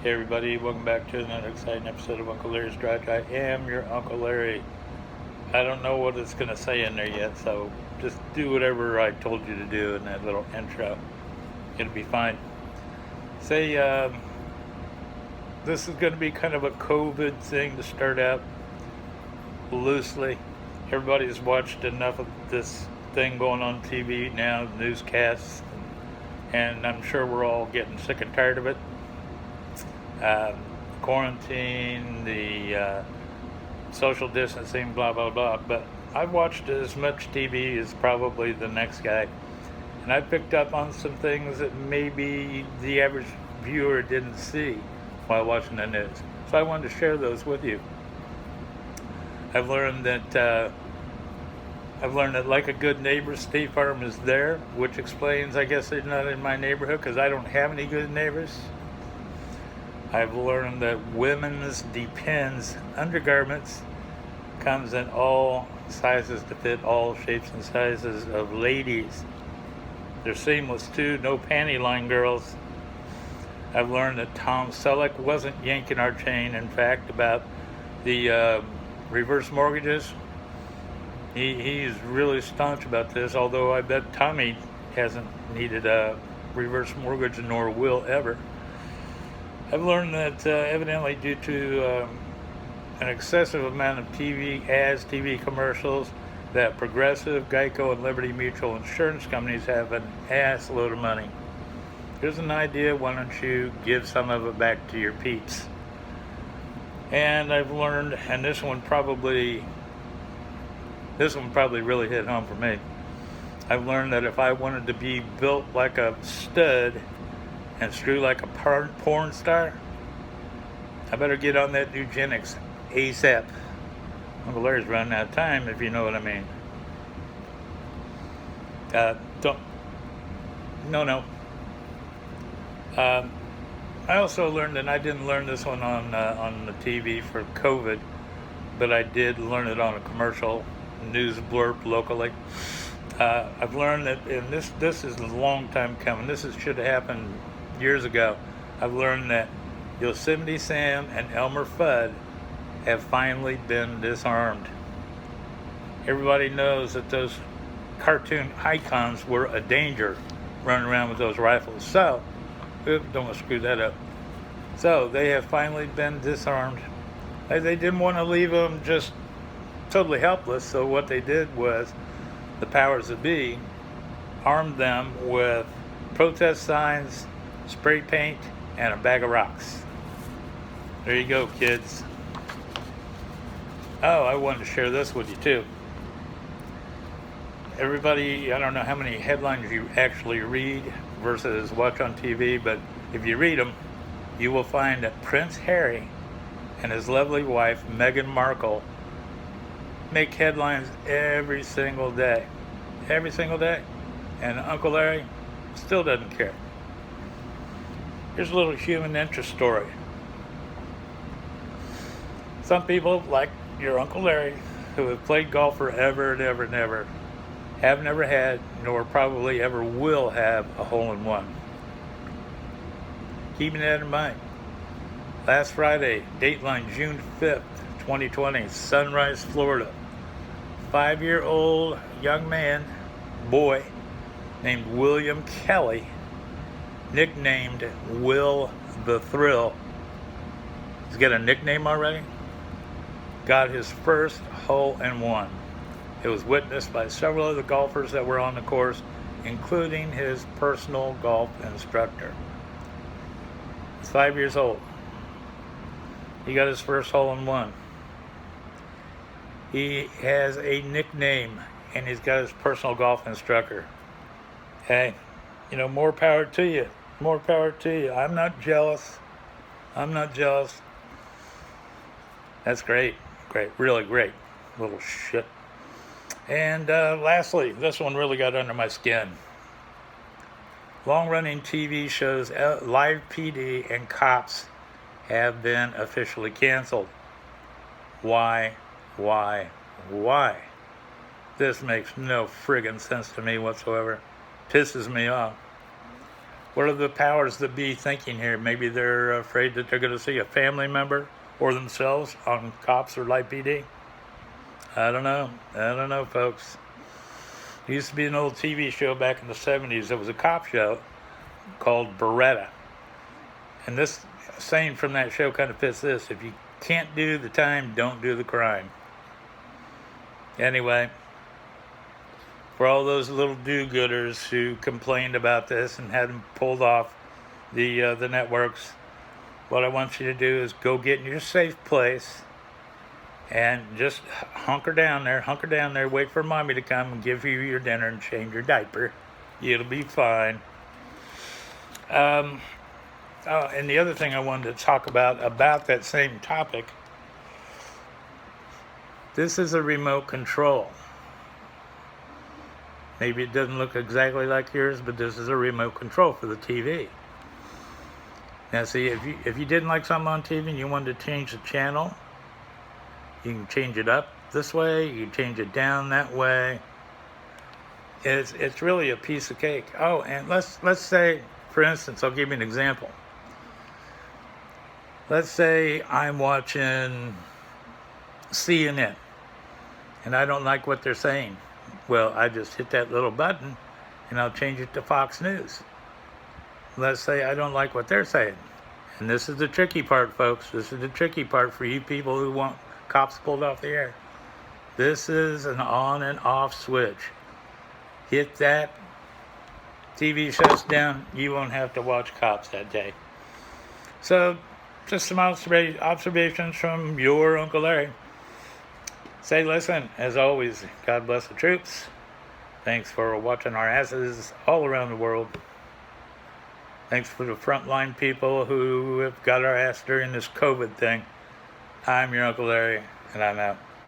Hey everybody, welcome back to another exciting episode of Uncle Larry's Garage. I am your Uncle Larry. I don't know what it's going to say in there yet, so just do whatever I told you to do in that little intro. It'll be fine. Say, this is going to be kind of a COVID thing to start out loosely. Everybody's watched enough of this thing going on TV now, newscasts, and I'm sure we're all getting sick and tired of it. Quarantine, the social distancing, blah, blah, blah. But I've watched as much TV as probably the next guy. And I picked up on some things that maybe the average viewer didn't see while watching the news. So I wanted to share those with you. I've learned that like a good neighbor, State Farm is there, which explains, I guess, they're not in my neighborhood because I don't have any good neighbors. I've learned that women's Depends undergarments comes in all sizes to fit all shapes and sizes of ladies. They're seamless too, no panty line girls. I've learned that Tom Selleck wasn't yanking our chain, in fact, about the reverse mortgages. He's really staunch about this, although I bet Tommy hasn't needed a reverse mortgage nor will ever. I've learned that evidently due to an excessive amount of TV ads, TV commercials, that Progressive, Geico, and Liberty Mutual insurance companies have an ass load of money. Here's an idea, why don't you give some of it back to your peeps? And I've learned, and this one probably really hit home for me. I've learned that if I wanted to be built like a stud and screw like a porn star, I better get on that eugenics ASAP. Uncle Larry's running out of time, if you know what I mean. I also learned, and I didn't learn this one on the TV for COVID, but I did learn it on a commercial news blurb locally. I've learned that, and this is a long time coming. Should have happened years ago. I've learned that Yosemite Sam and Elmer Fudd have finally been disarmed. Everybody knows that those cartoon icons were a danger running around with those rifles. So, don't want to screw that up. So, they have finally been disarmed. They didn't want to leave them just totally helpless, so what they did was the powers that be armed them with protest signs, spray paint, and a bag of rocks. There you go, kids. Oh, I wanted to share this with you too. Everybody, I don't know how many headlines you actually read versus watch on TV, but if you read them, you will find that Prince Harry and his lovely wife, Meghan Markle, make headlines every single day. Every single day. And Uncle Larry still doesn't care. Here's a little human interest story. Some people, like your Uncle Larry, who have played golf forever and ever and ever, have never had, nor probably ever will have, a hole-in-one. Keeping that in mind. Last Friday, dateline June 5th, 2020, Sunrise, Florida. 5-year-old young man, boy, named William Kelly, nicknamed Will the Thrill. He's got a nickname already? Got his first hole-in-one. It was witnessed by several other golfers that were on the course, including his personal golf instructor. He's 5 years old. He got his first hole-in-one. He has a nickname, and he's got his personal golf instructor. Hey, more power to you. More power to you. I'm not jealous. That's great. Great. Really great. Little shit. And lastly, this one really got under my skin. Long-running TV shows Live PD and Cops have been officially canceled. Why? This makes no friggin' sense to me whatsoever. Pisses me off. What are the powers that be thinking here? Maybe they're afraid that they're going to see a family member or themselves on cops or light PD. I don't know. I don't know, folks. There used to be an old TV show back in the 70s. It was a cop show called Beretta. And this saying from that show kind of fits this. If you can't do the time, don't do the crime. Anyway, for all those little do-gooders who complained about this and had them pulled off the networks, what I want you to do is go get in your safe place and just hunker down there, wait for mommy to come and give you your dinner and change your diaper. It'll be fine. And the other thing I wanted to talk about that same topic, this is a remote control. Maybe it doesn't look exactly like yours, but this is a remote control for the TV. Now see, if you didn't like something on TV and you wanted to change the channel, you can change it up this way, you can change it down that way. It's really a piece of cake. Oh, and let's say, for instance, I'll give you an example. Let's say I'm watching CNN and I don't like what they're saying. Well, I just hit that little button and I'll change it to Fox News. Let's say I don't like what they're saying. And this is the tricky part, folks. This is the tricky part for you people who want cops pulled off the air. This is an on and off switch. Hit that, TV shuts down, you won't have to watch cops that day. So, just some observations from your Uncle Larry. Say, listen, as always, God bless the troops. Thanks for watching our asses all around the world. Thanks for the frontline people who have got our ass during this COVID thing. I'm your Uncle Larry, and I'm out.